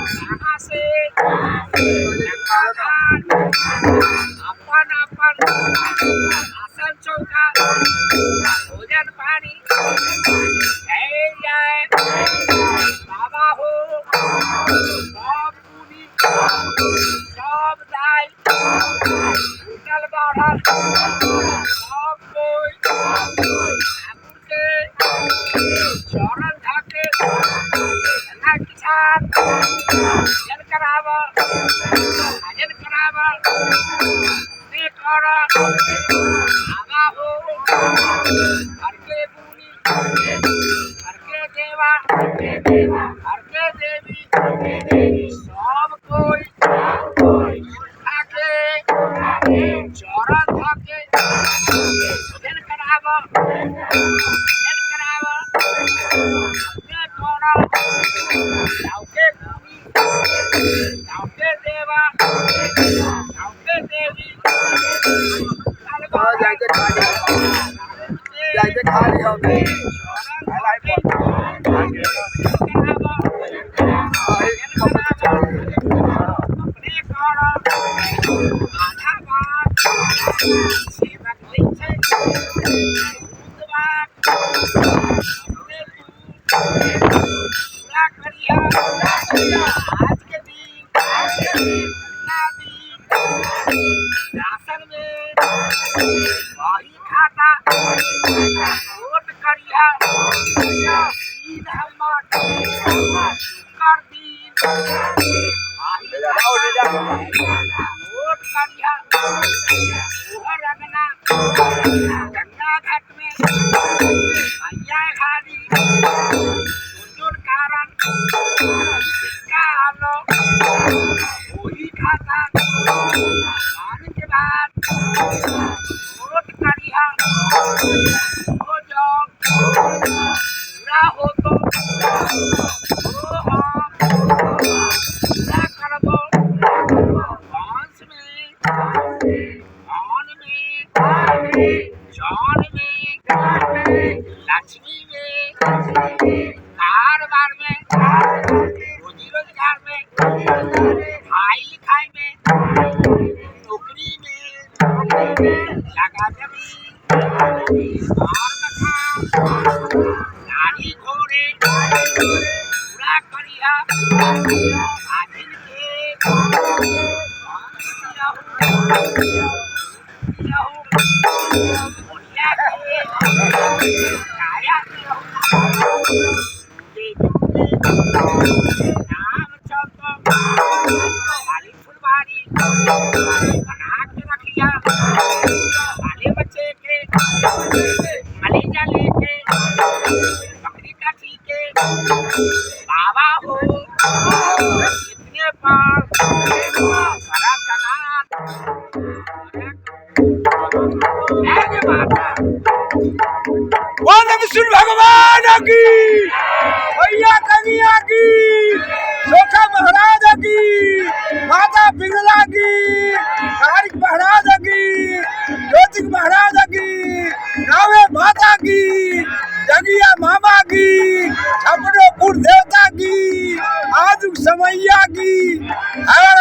कहाँ से अपन अपन आसन चौका भोजन पानी है जाए बाबा हो सब पूरी सब दाई उठल बढ़ल सब कोई ठाकुर के चरण ढाके ना किसान जन करावा भजन करावा ने कर आगा हो हर के पूरी हर के देवा हर के देवी सब कोई ढाके चरण ढाके भजन करावा भजन करावा ने कर जाओके पूरी जाओके देवा जाओके देवी जाके खाली होगे आज के दिन राशन में वही खाता वोट करिया ईद हमर कर दिन वोट करिया ओहर रंगना गंगा घाट में भैया घाड़ी सुंदर कारण इसका आलो वही खाता खाने के बाद वोट करिया वो जब पूरा हो तो वो हम पूरा करबो बांस में धान में जान में लक्ष्मी में कारोबार में रोजी रोजगार में पढ़ाई लिखाई में नौकरी में लगा जमीन और मकान गाड़ी घोड़े पूरा करिया आदिल के बढ़िया के काया नाम चौक खाली फुलवारी बना के रखिया वाले बच्चे के मलेजा लेके बकरी का ठीके बाबा हो इतने पर बड़ा कनात बोल विष्णु भगवान की भैया कन्हैया की सोखा महाराज की माता पिंगला की तारिक महाराज की ज्योतिक महाराज की नावे माता की जगिया मामा की छपड़ोपुर देवता की आदुक समैया की हर